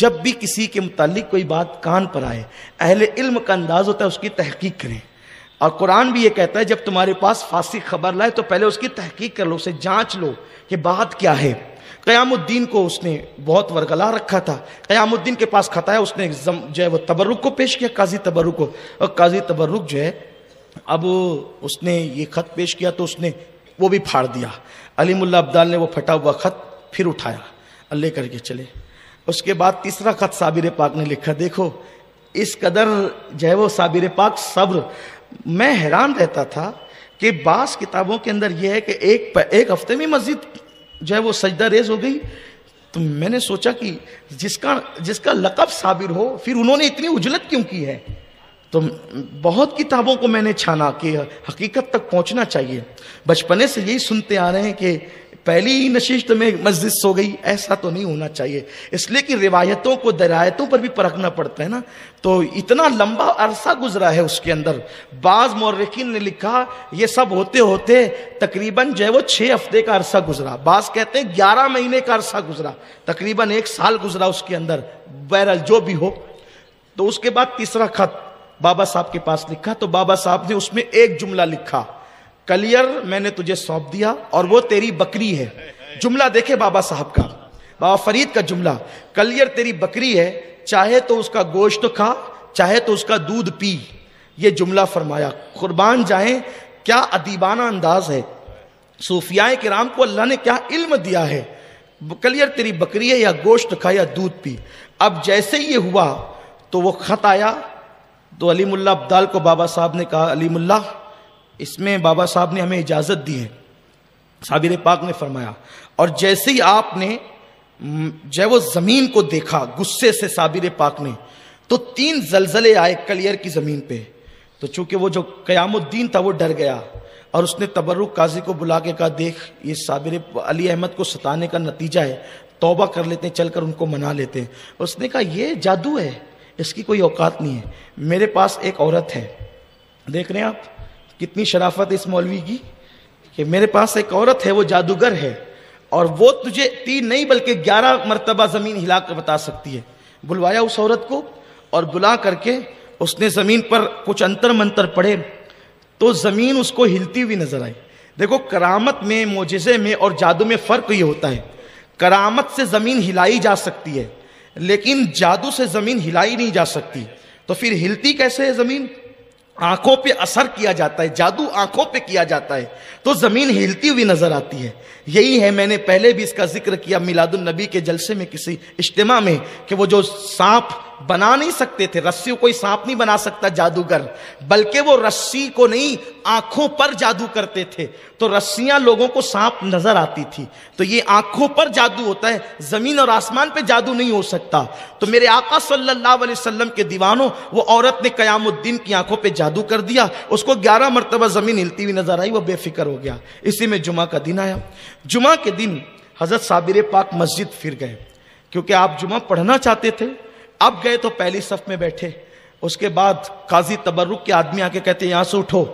جب بھی کسی کے متعلق کوئی بات کان پر آئے، اہل علم کا انداز ہوتا ہے اس کی تحقیق کریں، اور قرآن بھی یہ کہتا ہے جب تمہارے پاس فاسق خبر لائے تو پہلے اس کی تحقیق کر لو، اسے جانچ لو کہ بات کیا ہے۔ قیام الدین کو اس نے بہت ورگلا رکھا تھا، قیام الدین کے پاس خط آیا، اس نے جو ہے وہ تبرک کو پیش کیا، قاضی تبرک کو، اور قاضی تبرک جو ہے اب اس نے یہ خط پیش کیا تو اس نے وہ بھی پھاڑ دیا۔ علیم اللہ عبدال نے وہ پھٹا ہوا خط پھر اٹھایا اور لے کر کے چلے۔ اس کے بعد تیسرا خط صابر پاک نے لکھا، دیکھو اس قدر جو ہے وہ صابر پاک صبر، میں حیران رہتا تھا کہ بعض کتابوں کے اندر یہ ہے کہ ایک ہفتے میں مسجد جو ہے وہ سجدہ ریز ہو گئی، تو میں نے سوچا کہ جس کا لقب صابر ہو، پھر انہوں نے اتنی اجلت کیوں کی ہے؟ تو بہت کتابوں کو میں نے چھانا کہ حقیقت تک پہنچنا چاہیے۔ بچپنے سے یہی سنتے آ رہے ہیں کہ پہلی ہی نشست میں مسجد سو گئی، ایسا تو نہیں ہونا چاہیے، اس لیے کہ روایتوں کو درایتوں پر بھی پرکھنا پڑتا ہے نا۔ تو اتنا لمبا عرصہ گزرا ہے اس کے اندر، بعض مورخین نے لکھا یہ سب ہوتے ہوتے تقریباً جو ہے وہ 6 ہفتے کا عرصہ گزرا، بعض کہتے ہیں 11 مہینے کا عرصہ گزرا، تقریباً 1 سال گزرا اس کے اندر، بہرحال جو بھی ہو۔ تو اس کے بعد تیسرا خط بابا صاحب کے پاس لکھا، تو بابا صاحب نے اس میں ایک جملہ لکھا، کلیئر میں نے تجھے سونپ دیا اور وہ تیری بکری ہے۔ جملہ دیکھے بابا صاحب کا، بابا فرید کا جملہ، کلیئر تیری بکری ہے، چاہے تو اس کا گوشت کھا، چاہے تو اس کا دودھ پی، یہ جملہ فرمایا۔ قربان جائیں کیا ادیبانہ انداز ہے، صوفیاء کرام کو اللہ نے کیا علم دیا ہے، کلیئر تیری بکری ہے، یا گوشت کھا یا دودھ پی۔ اب جیسے یہ ہوا تو وہ خط آیا، تو علیم اللہ عبدال کو بابا صاحب نے کہا، علیم اللہ اس میں بابا صاحب نے ہمیں اجازت دی ہے۔ صابر پاک نے فرمایا، اور جیسے ہی آپ نے جو وہ زمین کو دیکھا غصے سے صابر پاک نے، تو 3 زلزلے آئے کلیئر کی زمین پہ، تو چونکہ وہ جو قیام الدین تھا وہ ڈر گیا، اور اس نے تبرک قاضی کو بلا کے کہا، دیکھ یہ صابر علی احمد کو ستانے کا نتیجہ ہے، توبہ کر لیتے ہیں، چل کر ان کو منا لیتے ہیں۔ اس نے کہا یہ جادو ہے، اس کی کوئی اوقات نہیں ہے، میرے پاس ایک عورت ہے، دیکھ رہے ہیں آپ کتنی شرافت اس مولوی کی، کہ میرے پاس ایک عورت ہے وہ جادوگر ہے، اور وہ تجھے 3 نہیں بلکہ 11 مرتبہ زمین ہلا کر بتا سکتی ہے۔ بلوایا اس عورت کو، اور بلا کر کے اس نے زمین پر کچھ انتر منتر پڑھے، تو زمین اس کو ہلتی ہوئی نظر آئی۔ دیکھو کرامت میں، معجزے میں اور جادو میں فرق یہ ہوتا ہے، کرامت سے زمین ہلائی جا سکتی ہے لیکن جادو سے زمین ہلائی نہیں جا سکتی، تو پھر ہلتی کیسے ہے زمین؟ آنکھوں پہ اثر کیا جاتا ہے، جادو آنکھوں پہ کیا جاتا ہے، تو زمین ہلتی ہوئی نظر آتی ہے۔ یہی ہے، میں نے پہلے بھی اس کا ذکر کیا میلاد النبی کے جلسے میں کسی اجتماع میں، کہ وہ جو سانپ بنا نہیں سکتے تھے، رسی کو کوئی سانپ نہیں بنا سکتا جادوگر، بلکہ وہ رسی کو نہیں آنکھوں پر جادو کرتے تھے، تو رسیاں لوگوں کو سانپ نظر آتی تھی، تو یہ آنکھوں پر جادو ہوتا ہے، زمین اور آسمان پہ جادو نہیں ہو سکتا۔ تو میرے آقا صلی اللہ علیہ وسلم کے دیوانوں، وہ عورت نے قیام الدین کی آنکھوں پہ جادو کر دیا، اس کو 11 مرتبہ زمین ہلتی ہوئی نظر آئی، وہ بے فکر ہو گیا۔ اسی میں جمعہ کا دن آیا، جمعہ کے دن حضرت صابر پاک مسجد پھر گئے، کیونکہ آپ جمعہ پڑھنا چاہتے تھے۔ اب گئے تو پہلی صف میں بیٹھے، اس کے بعد قاضی تبرک کے آدمی آ کے کہتے ہیں یہاں سے اٹھو،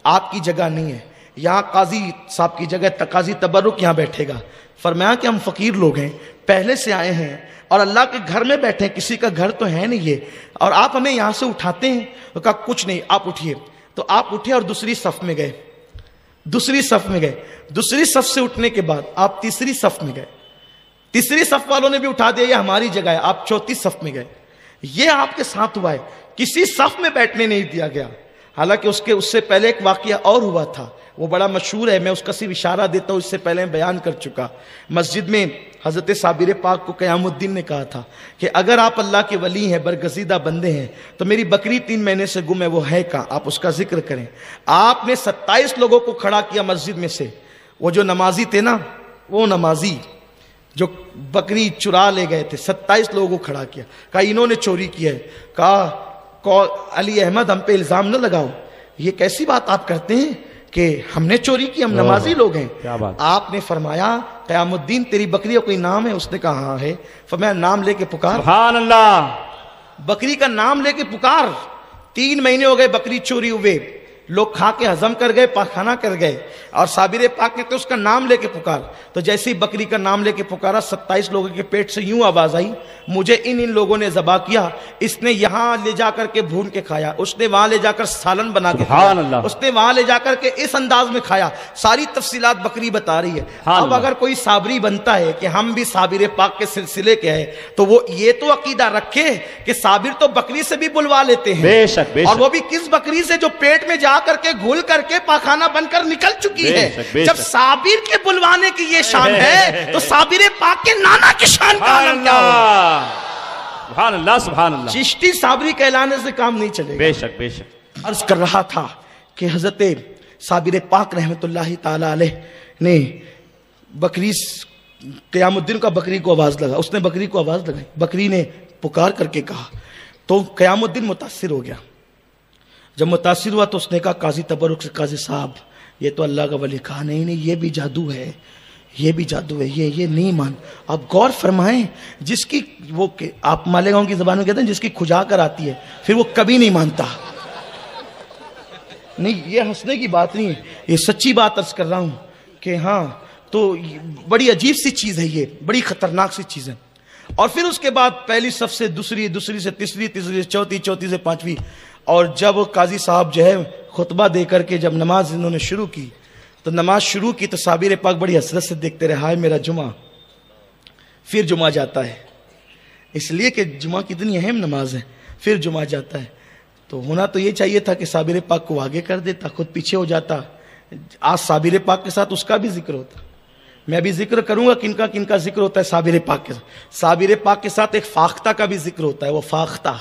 آپ کی جگہ نہیں ہے، یہاں قاضی صاحب کی جگہ، قاضی تبرک یہاں بیٹھے گا۔ فرمایا کہ ہم فقیر لوگ ہیں، پہلے سے آئے ہیں اور اللہ کے گھر میں بیٹھے ہیں، کسی کا گھر تو ہے نہیں یہ، اور آپ ہمیں یہاں سے اٹھاتے ہیں؟ تو کہا کچھ نہیں، آپ اٹھیے۔ تو آپ اٹھے اور دوسری صف میں گئے، دوسری صف میں گئے، دوسری صف سے اٹھنے کے بعد آپ تیسری صف میں گئے، تیسری صف والوں نے بھی اٹھا دیا، یہ ہماری جگہ ہے، آپ چوتھی صف میں گئے۔ یہ آپ کے ساتھ ہوا ہے، کسی صف میں بیٹھنے نہیں دیا گیا۔ حالانکہ اس سے پہلے ایک واقعہ اور ہوا تھا، وہ بڑا مشہور ہے، میں اس کا صرف اشارہ دیتا ہوں، اس سے پہلے بیان کر چکا۔ مسجد میں حضرت صابر پاک کو قیام الدین نے کہا تھا کہ اگر آپ اللہ کے ولی ہیں، برگزیدہ بندے ہیں، تو میری بکری 3 مہینے سے گم ہے، وہ ہے کہاں، آپ اس کا ذکر کریں۔ آپ نے 27 لوگوں کو کھڑا کیا مسجد میں سے، وہ جو نمازی تھے نا، وہ نمازی جو بکری چرا لے گئے تھے، 27 لوگوں کو کھڑا کیا، کہا انہوں نے چوری کی ہے۔ کہا علی احمد ہم پہ الزام نہ لگاؤ، یہ کیسی بات آپ کرتے ہیں کہ ہم نے چوری کی، ہم نمازی لوگ ہیں۔ آپ نے فرمایا قیام الدین تیری بکری کا کوئی نام ہے؟ اس نے کہا ہاں ہے۔ فرمایا نام لے کے پکار، سبحان اللہ، بکری کا نام لے کے پکار۔ 3 مہینے ہو گئے بکری چوری ہوئے، لوگ کھا کے ہضم کر گئے، پاخانہ کر گئے، اور صابر پاک نے تو اس کا نام لے کے پکار۔ تو جیسے ہی بکری کا نام لے کے پکارا، 27 لوگوں کے پیٹ سے یوں آواز آئی، مجھے ان لوگوں نے ذبح کیا، اس نے یہاں لے جا کر کے بھون کے کھایا، اس نے وہاں لے جا کر سالن بنا کے کھایا، اس نے وہاں لے جا کر کے اس انداز میں کھایا۔ ساری تفصیلات بکری بتا رہی ہے۔ اب اگر کوئی صابری بنتا ہے کہ ہم بھی صابر پاک کے سلسلے کے ہیں، تو وہ یہ تو عقیدہ رکھے کہ صابر تو بکری سے بھی بلوا لیتے ہیں، بے شک، اور وہ بھی کس بکری سے جو پیٹ میں جا کر کے گھل کر کے پاخانہ بن کر نکل چکی ہے۔ جب صابر کے بلوانے کی یہ شان ہے تو صابر پاک کے نانا کی شان کا عالم کیا ہوگا؟ سبحان اللہ، سبحان اللہ۔ چشتی صابری کہلانے سے کام نہیں چلے گا۔ بے شک، بے شک۔ عرض کر رہا تھا کہ حضرت صابر پاک رحمت اللہ تعالی علیہ نے بکری، قیام الدین کا بکری کو آواز لگا، اس نے بکری کو آواز لگائی، بکری نے پکار کر کے کہا، تو قیام الدین متاثر ہو گیا۔ جب متاثر ہوا تو اس نے کہا قاضی تبرک سے، قاضی صاحب یہ تو اللہ کا ولی۔ کہا نہیں نہیں، یہ بھی جادو ہے، یہ بھی جادو ہے، یہ نہیں مان۔ آپ غور فرمائیں، جس کی وہ آپ مالیگاؤں کی زبان میں کہتے ہیں جس کی کھجا کر آتی ہے پھر وہ کبھی نہیں مانتا۔ نہیں، یہ ہنسنے کی بات نہیں ہے، یہ سچی بات عرض کر رہا ہوں کہ ہاں، تو بڑی عجیب سی چیز ہے، یہ بڑی خطرناک سی چیز ہے۔ اور پھر اس کے بعد پہلی صف سے دوسری، دوسری سے تیسری، تیسری سے چوتھی، چوتھی سے پانچویں، اور جب قاضی صاحب جو ہے خطبہ دے کر کے جب نماز انہوں نے شروع کی، تو نماز شروع کی تو صابر پاک بڑی حسرت سے دیکھتے رہے، ہائے میرا جمعہ۔ پھر جمعہ جاتا ہے، اس لیے کہ جمعہ کتنی اہم نماز ہے، پھر جمعہ جاتا ہے۔ تو ہونا تو یہ چاہیے تھا کہ صابر پاک کو آگے کر دیتا، خود پیچھے ہو جاتا۔ آج صابر پاک کے ساتھ اس کا بھی ذکر ہوتا۔ میں ابھی ذکر کروں گا کن کا ذکر ہوتا ہے صابر پاک کے ساتھ۔ صابر پاک کے ساتھ ایک فاختہ کا بھی ذکر ہوتا ہے، وہ فاختہ،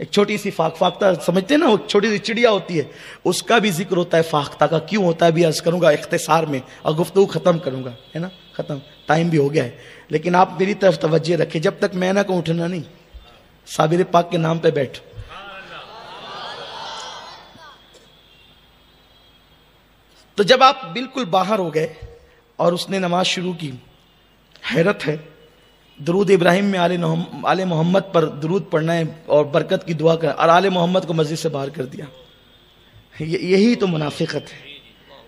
ایک چھوٹی سی فاختہ سمجھتے ہیں نا، وہ چھوٹی سی چڑیا ہوتی ہے، اس کا بھی ذکر ہوتا ہے فاختہ کا۔ کیوں ہوتا ہے بھی عرض کروں گا اختصار میں، اور گفتگو ختم کروں گا، ہے نا، ختم، ٹائم بھی ہو گیا ہے۔ لیکن آپ میری طرف توجہ رکھیں، جب تک میں نہ کہوں اٹھنا نہیں، صابر پاک کے نام پہ بیٹھ۔ تو جب آپ بالکل باہر ہو گئے اور اس نے نماز شروع کی، حیرت ہے، درود ابراہیم میں آل محمد پر درود پڑھنا ہے اور برکت کی دعا کر، اور آل محمد کو مسجد سے باہر کر دیا۔ یہی تو منافقت ہے،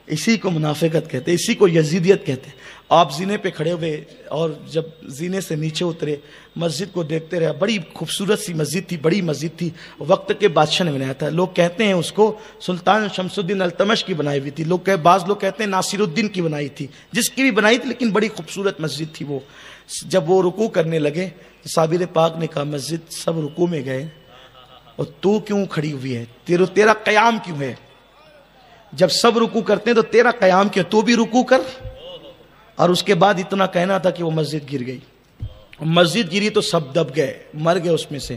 اسی کو منافقت کہتے ہیں، اسی کو یزیدیت کہتے ہیں۔ آپ زینے پہ کھڑے ہوئے اور جب زینے سے نیچے اترے، مسجد کو دیکھتے رہے، بڑی خوبصورت سی مسجد تھی، بڑی مسجد تھی، وقت کے بادشاہ نے بنایا تھا۔ لوگ کہتے ہیں اس کو سلطان شمس الدین التمش کی بنائی ہوئی تھی، بعض لوگ کہتے ہیں ناصر الدین کی بنائی تھی، جس کی بھی بنائی تھی، لیکن بڑی خوبصورت مسجد تھی وہ۔ جب وہ رکوع کرنے لگے تو صابر پاک نے کہا، مسجد سب رکوع میں گئے اور تو کیوں کھڑی ہوئی ہے؟ تیرا قیام کیوں ہے؟ جب سب رکوع کرتے ہیں تو تیرا قیام کیوں؟ تو بھی رکوع کر۔ اور اس کے بعد اتنا کہنا تھا کہ وہ مسجد گر گئی، مسجد گری تو سب دب گئے، مر گئے اس میں سے۔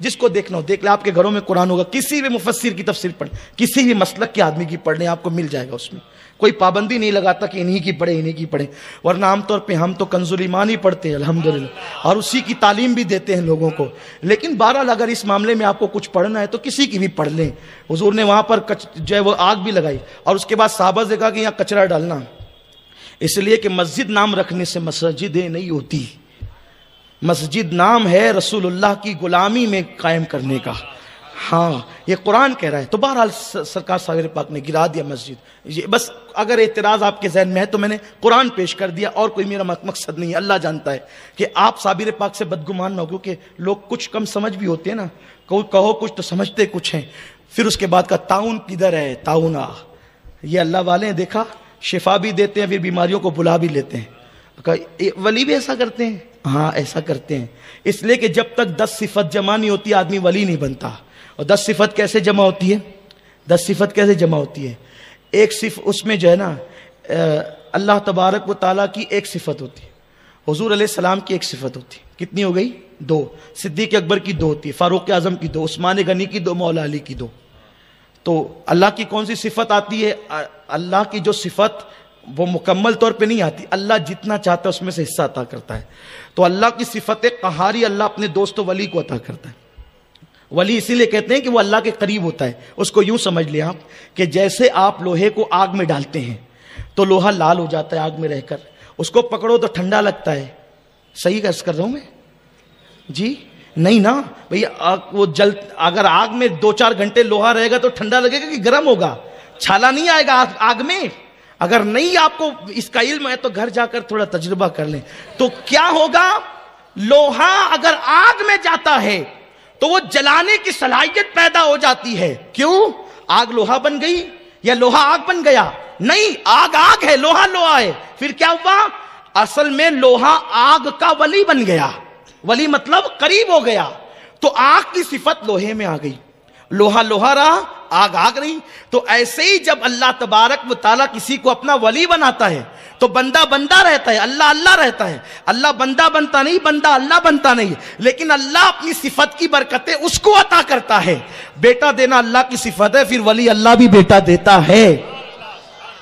جس کو دیکھنا ہو دیکھ لے. آپ کے گھروں میں قرآن ہوگا, کسی بھی مفسر کی تفسیر پڑھ, کسی بھی مسلک کے آدمی کی پڑھ لیں, آپ کو مل جائے گا. اس میں کوئی پابندی نہیں لگاتا کہ انہی کی پڑھیں انہی کی پڑھیں, ورنہ عام طور پہ ہم تو کنز الایمان ہی پڑھتے ہیں الحمدللہ, اور اسی کی تعلیم بھی دیتے ہیں لوگوں کو. لیکن بہرحال اگر اس معاملے میں آپ کو کچھ پڑھنا ہے تو کسی کی بھی پڑھ لیں. حضور نے وہاں پر جو ہے وہ آگ بھی لگائی, اور اس کے بعد صحابہ سے کہا کہ یہاں کچرا ڈالنا, اس لیے کہ مسجد نام رکھنے سے مسجدیں نہیں ہوتی. مسجد نام ہے رسول اللہ کی غلامی میں قائم کرنے کا. ہاں یہ قرآن کہہ رہا ہے. تو بہرحال سرکار ساغر پاک نے گرا دیا مسجد. یہ بس اگر اعتراض آپ کے ذہن میں ہے تو میں نے قرآن پیش کر دیا, اور کوئی میرا مقصد نہیں ہے. اللہ جانتا ہے کہ آپ صابر پاک سے بدگمان نہ ہو, کیونکہ لوگ کچھ کم سمجھ بھی ہوتے ہیں نا, کہو کچھ تو سمجھتے کچھ ہیں. پھر اس کے بعد کا تعاون کدھر ہے؟ تعاون یہ اللہ والے ہیں, دیکھا شفا بھی دیتے ہیں, پھر بیماریوں کو بلا بھی لیتے ہیں. ولی بھی ایسا کرتے ہیں؟ ہاں ایسا کرتے ہیں. اس لیے کہ جب تک 10 صفت جمع نہیں ہوتی آدمی ولی نہیں بنتا. اور 10 صفت کیسے جمع ہوتی ہے؟ 10 صفت کیسے جمع ہوتی ہے؟ ایک صفت اس میں جو ہے نا اللہ تبارک و تعالیٰ کی ایک صفت ہوتی ہے, حضور علیہ السلام کی ایک صفت ہوتی ہے. کتنی ہو گئی؟ 2. صدیق اکبر کی 2 ہوتی ہے, فاروق اعظم کی 2, عثمان غنی کی 2, مولا علی کی 2. تو اللہ کی کون سی صفت آتی ہے؟ اللہ کی جو صفت وہ مکمل طور پہ نہیں آتی, اللہ جتنا چاہتا ہے اس میں سے حصہ عطا کرتا ہے. تو اللہ کی صفت قہاری اللہ اپنے دوست و ولی کو عطا کرتا ہے. ولی اسی لیے کہتے ہیں کہ وہ اللہ کے قریب ہوتا ہے. اس کو یوں سمجھ لیں آپ کہ جیسے آپ لوہے کو آگ میں ڈالتے ہیں تو لوہا لال ہو جاتا ہے آگ میں رہ کر, اس کو پکڑو تو ٹھنڈا لگتا ہے. صحیح عرض کر رہا ہوں میں جی؟ نہیں نا بھئی, وہ اگر آگ میں 2-4 گھنٹے لوہا رہے گا تو ٹھنڈا لگے گا کہ گرم ہوگا؟ چھالا نہیں آئے گا آگ میں. اگر نہیں آپ کو اس کا علم ہے تو گھر جا کر تھوڑا تجربہ کر لیں. تو کیا ہوگا؟ لوہا اگر آگ میں جاتا ہے تو وہ جلانے کی صلاحیت پیدا ہو جاتی ہے. کیوں؟ آگ لوہا بن گئی یا لوہا آگ بن گیا؟ نہیں, آگ ہے, لوہا ہے. پھر کیا ہوا؟ اصل میں لوہا آگ کا ولی بن گیا. ولی مطلب قریب ہو گیا. تو آگ کی صفت لوہے میں آ گئی, لوہا رہا, آگ رہی. تو ایسے ہی جب اللہ تبارک و تعالیٰ کسی کو اپنا ولی بناتا ہے تو بندہ رہتا ہے, اللہ رہتا ہے. اللہ بندہ بنتا نہیں, بندہ اللہ بنتا نہیں. لیکن اللہ اپنی صفت کی برکتیں اس کو عطا کرتا ہے. بیٹا دینا اللہ کی صفت ہے, پھر ولی اللہ بھی بیٹا دیتا ہے.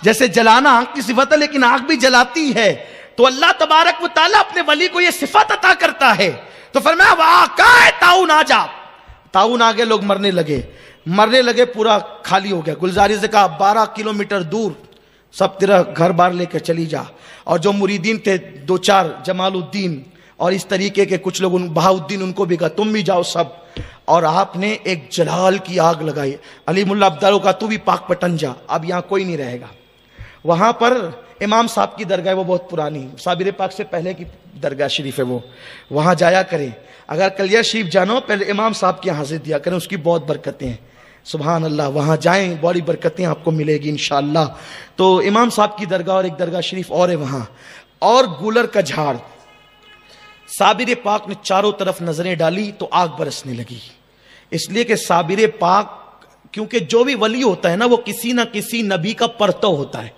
جیسے جلانا آگ کی صفت ہے لیکن آگ بھی جلاتی ہے. تو اللہ تبارک و تعالیٰ اپنے ولی کو یہ صفت عطا کرتا ہے. تو فرمایا واقع تعاون آ جا. تعاون آگے لوگ مرنے لگے, پورا خالی ہو گیا. گلزاری سے کہا 12 کلومیٹر دور سب تیرا گھر بار لے کے چلی جا. اور جو مریدین تھے 2-4 جمال الدین اور اس طریقے کے کچھ لوگ, بہاؤدین, ان کو بھی کہا تم بھی جاؤ سب. اور آپ نے ایک جلال کی آگ لگائی. علی ملا عبداللہ کا تو بھی پاک پٹن جا, اب یہاں کوئی نہیں رہے گا. وہاں پر امام صاحب کی درگاہ وہ بہت پرانی, صابر پاک سے پہلے کی درگاہ شریف ہے, وہ وہاں جایا کریں. اگر کلیہ شریف جانو پہلے امام صاحب کی حاضر دیا کریں, اس کی بہت برکتیں ہیں. سبحان اللہ, وہاں جائیں, بڑی برکتیں آپ کو ملے گی انشاءاللہ. تو امام صاحب کی درگاہ اور ایک درگاہ شریف اور ہے وہاں. اور گولر کا جھاڑ, صابر پاک نے چاروں طرف نظریں ڈالی تو آگ برسنے لگی. اس لیے کہ صابر پاک, کیونکہ جو بھی ولی ہوتا ہے نا وہ کسی نہ کسی نبی کا پرتو ہوتا ہے,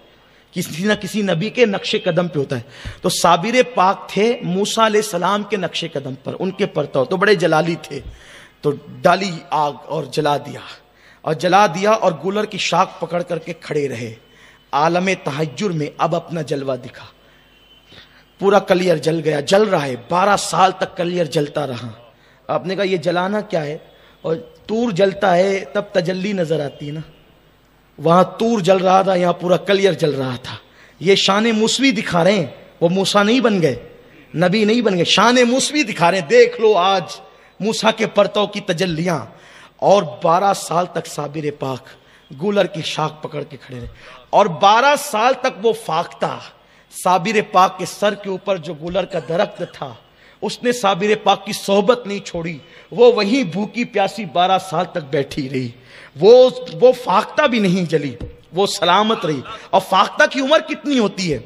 کسی نہ کسی نبی کے نقش قدم پہ ہوتا ہے. تو صابر پاک تھے موسیٰ علیہ السلام کے نقش قدم پر, ان کے پرتو, تو بڑے جلالی تھے. تو ڈالی آگ اور جلا دیا اور گولر کی شاخ پکڑ کر کے کھڑے رہے. عالم تحجر میں اب اپنا جلوہ دکھا. پورا کلیئر جل گیا, جل رہا ہے, 12 سال تک کلیئر جلتا رہا. آپ نے کہا یہ جلانا کیا ہے؟ اور تور جلتا ہے تب تجلی نظر آتی ہے نا, وہاں تور جل رہا تھا, یہاں پورا کلیئر جل رہا تھا. یہ شان موسوی دکھا رہے ہیں, وہ موسیٰ نہیں بن گئے, نبی نہیں بن گئے, شان موسوی دکھا رہے ہیں. دیکھ لو آج موسیٰ کے پرتو کی تجلیاں. اور 12 سال تک صابر پاک گولر کی شاخ پکڑ کے کھڑے رہے, اور 12 سال تک وہ فاختہ صابر پاک کے سر کے اوپر جو گولر کا درخت تھا, اس نے صابر پاک کی صحبت نہیں چھوڑی. وہ وہیں بھوکی پیاسی 12 سال تک بیٹھی رہی. وہ فاختہ بھی نہیں جلی, وہ سلامت رہی. اور فاختہ کی عمر کتنی ہوتی ہے,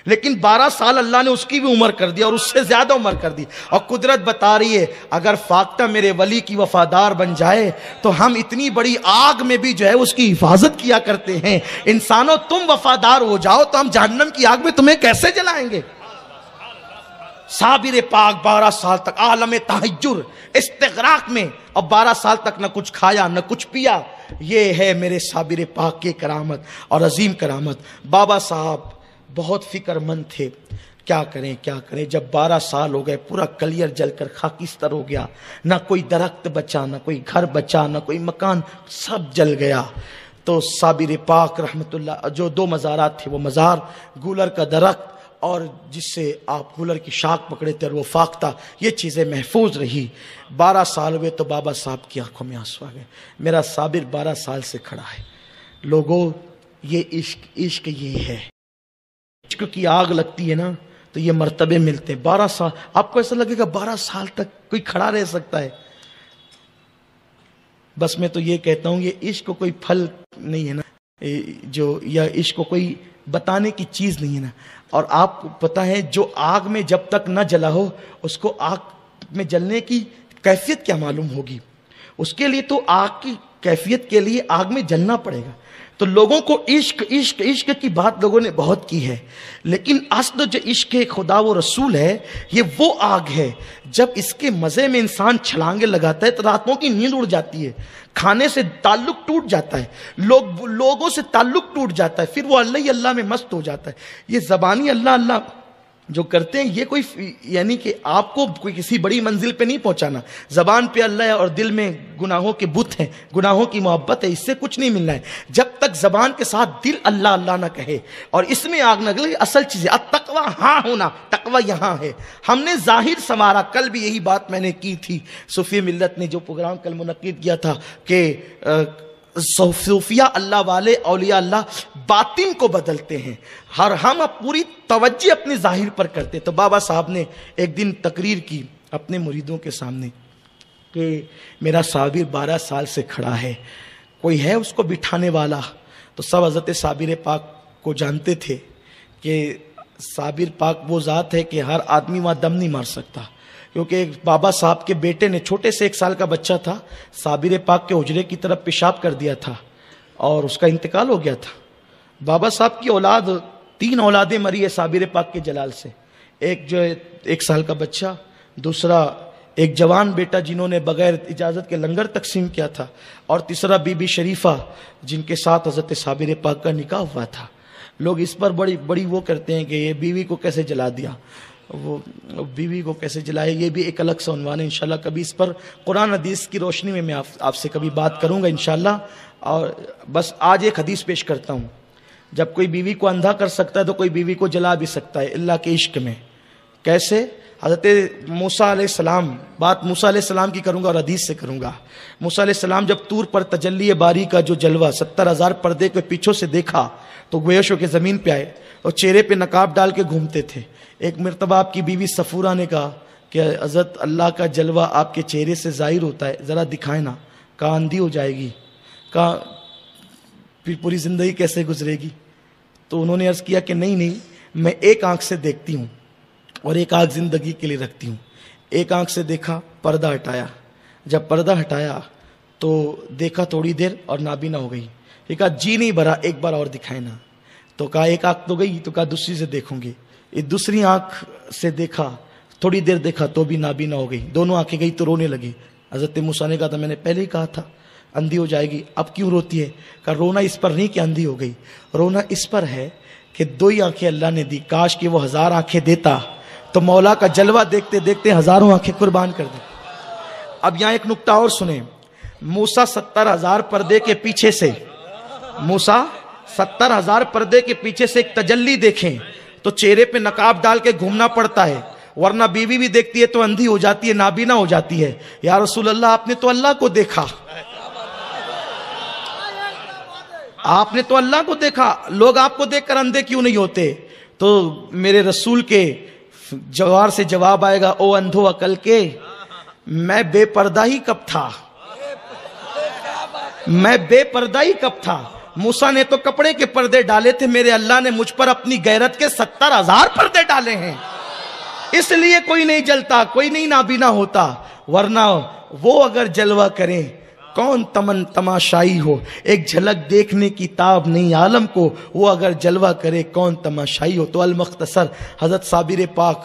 لیکن 12 سال اللہ نے اس کی بھی عمر کر دی اور اس سے زیادہ عمر کر دی. اور قدرت بتا رہی ہے اگر فاختہ میرے ولی کی وفادار بن جائے تو ہم اتنی بڑی آگ میں بھی جو ہے اس کی حفاظت کیا کرتے ہیں. انسانوں تم وفادار ہو جاؤ تو ہم جہنم کی آگ میں تمہیں کیسے جلائیں گے؟ صابر پاک 12 سال تک عالم تحجر استغراق میں، اور 12 سال تک نہ کچھ کھایا نہ کچھ پیا. یہ ہے میرے صابر پاک کی کرامت اور عظیم کرامت. بابا صاحب بہت فکر مند تھے، کیا کریں کیا کریں. جب 12 سال ہو گئے، پورا کلیر جل کر خاکستر ہو گیا، نہ کوئی درخت بچا، نہ کوئی گھر بچا، نہ کوئی مکان، سب جل گیا. تو صابر پاک رحمت اللہ، جو 2 مزارات تھے، وہ مزار گولر کا درخت اور جس سے آپ گولر کی شاخ پکڑے تھے اور وہ فاختہ، یہ چیزیں محفوظ رہی. 12 سال ہوئے تو بابا صاحب کی آنکھوں میں آنسو آ گئے. میرا صابر 12 سال سے کھڑا ہے. لوگوں، یہ عشق یہ ہے. عشق کی آگ لگتی ہے نا تو یہ مرتبے ملتے ہیں. 12 سال آپ کو ایسا لگے گا 12 سال تک کوئی کھڑا رہ سکتا ہے؟ بس میں تو یہ کہتا ہوں، یہ عشق کو کوئی پھل نہیں ہے نا، جو یا عشق کو کوئی بتانے کی چیز نہیں ہے نا. اور آپ کو پتہ ہے، جو آگ میں جب تک نہ جلا ہو اس کو آگ میں جلنے کی کیفیت کیا معلوم ہوگی؟ اس کے لیے تو آگ کی کیفیت کے لیے آگ میں جلنا پڑے گا. تو لوگوں کو عشق عشق عشق کی بات لوگوں نے بہت کی ہے، لیکن اصل جو عشق خدا و رسول ہے، یہ وہ آگ ہے جب اس کے مزے میں انسان چھلانگے لگاتا ہے تو راتوں کی نیند اڑ جاتی ہے، کھانے سے تعلق ٹوٹ جاتا ہے، لوگوں سے تعلق ٹوٹ جاتا ہے، پھر وہ اللہ ہی اللہ میں مست ہو جاتا ہے. یہ زبانی اللہ اللہ جو کرتے ہیں، یہ کوئی یعنی کہ آپ کو کوئی کسی بڑی منزل پہ نہیں پہنچانا. زبان پہ اللہ ہے اور دل میں گناہوں کے بت ہیں، گناہوں کی محبت ہے، اس سے کچھ نہیں ملنا ہے. جب تک زبان کے ساتھ دل اللہ اللہ نہ کہے اور اس میں آگ نہ لگے. اصل چیز ہے التقویٰ ہاں ہونا، تقویٰ یہاں ہے. ہم نے ظاہر سنوارا. کل بھی یہی بات میں نے کی تھی. صوفی ملت نے جو پروگرام کل منعقد کیا تھا کہ صوفیہ اللہ والے اولیاء اللہ باطن کو بدلتے ہیں، ہم پوری توجہ اپنے ظاہر پر کرتے. تو بابا صاحب نے ایک دن تقریر کی اپنے مریدوں کے سامنے کہ میرا صابر 12 سال سے کھڑا ہے، کوئی ہے اس کو بٹھانے والا؟ تو سب حضرت صابر پاک کو جانتے تھے کہ صابر پاک وہ ذات ہے کہ ہر آدمی وہاں دم نہیں مار سکتا. کیونکہ بابا صاحب کے بیٹے نے، چھوٹے سے 1 سال کا بچہ تھا، صابر پاک کے حجرے کی طرف پیشاب کر دیا تھا اور اس کا انتقال ہو گیا تھا. بابا صاحب کی اولاد 3 اولادیں مری ہے صابر پاک کے جلال سے. ایک جو 1 سال کا بچہ، دوسرا ایک جوان بیٹا جنہوں نے بغیر اجازت کے لنگر تقسیم کیا تھا، اور تیسرا بی بی شریفہ جن کے ساتھ حضرت صابر پاک کا نکاح ہوا تھا. لوگ اس پر بڑی وہ کرتے ہیں کہ یہ بیوی کو کیسے جلا دیا، وہ بیوی کو کیسے جلائے. یہ بھی ایک الگ سا عنوان ہے. انشاءاللہ کبھی اس پر قرآن حدیث کی روشنی میں آپ سے کبھی بات کروں گا انشاءاللہ. اور بس آج ایک حدیث پیش کرتا ہوں. جب کوئی بیوی کو اندھا کر سکتا ہے تو کوئی بیوی کو جلا بھی سکتا ہے اللہ کے عشق میں. کیسے؟ حضرت موسیٰ علیہ السلام، بات موسیٰ علیہ السلام کی کروں گا اور حدیث سے کروں گا. موسیٰ علیہ السلام جب طور پر تجلی باری کا جو جلوہ 70,000 پردے کے پیچھوں سے دیکھا تو گویش ہو کے زمین پہ آئے اور چہرے پہ نقاب ڈال کے گھومتے تھے. ایک مرتبہ آپ کی بیوی صفورہ نے کہا کہ حضرت اللہ کا جلوہ آپ کے چہرے سے ظاہر ہوتا ہے، ذرا دکھائیں نا. کہا اندھی ہو جائے گی. کہا پھر پوری زندگی کیسے گزرے گی؟ تو انہوں نے عرض کیا کہ نہیں، میں ایک آنکھ سے دیکھتی ہوں اور ایک آنکھ زندگی کے لیے رکھتی ہوں. ایک آنکھ سے دیکھا، پردہ ہٹایا. جب پردہ ہٹایا تو دیکھا تھوڑی دیر اور نابینا ہو گئی. یہ کہا جی نہیں بھرا، ایک بار اور دکھائے نا. تو کہا ایک آنکھ تو گئی، تو کہا دوسری سے دیکھوں گی. یہ دوسری آنکھ سے دیکھا، تھوڑی دیر دیکھا تو بھی نابینا ہو گئی. دونوں آنکھیں گئی تو رونے لگی. حضرت موسیٰ نے کہا تھا میں نے پہلے ہی کہا تھا اندھی ہو جائے گی، اب کیوں روتی ہے؟ کہ رونا اس پر نہیں کہ اندھی ہو گئی، رونا اس پر ہے کہ 2 ہی آنکھیں اللہ نے دی. کاش کہ وہ 1000 آنکھیں دیتا تو مولا کا جلوہ دیکھتے دیکھتے 1000 آنکھیں قربان کر دیں. اب یہاں ایک نکتہ اور سنیں. موسیٰ 70,000 پردے کے پیچھے سے، موسیٰ 70,000 پردے کے پیچھے سے ایک تجلی دیکھیں تو چہرے پہ نقاب ڈال کے گھومنا پڑتا ہے، ورنہ بیوی بھی دیکھتی ہے تو اندھی ہو جاتی ہے، نابینا ہو جاتی ہے. یا رسول اللہ آپ نے تو اللہ کو دیکھا، آپ نے تو اللہ کو دیکھا، لوگ آپ کو دیکھ کر اندھے کیوں نہیں ہوتے؟ تو میرے رسول کے جوار سے جواب آئے گا، او اندھو عقل کے، میں بے پردہ ہی کب تھا، میں بے پردہ ہی کب تھا. موسیٰ نے تو کپڑے کے پردے ڈالے تھے، میرے اللہ نے مجھ پر اپنی غیرت کے 70,000 پردے ڈالے ہیں. اس لیے کوئی نہیں جلتا، کوئی نہیں نابینا ہوتا. ورنہ وہ اگر جلوہ کریں کون تماشائی ہو، ایک جھلک دیکھنے کی تاب نہیں عالم کو، وہ اگر جلوہ کرے کون تماشائی ہو. تو المختصر حضرت صابر پاک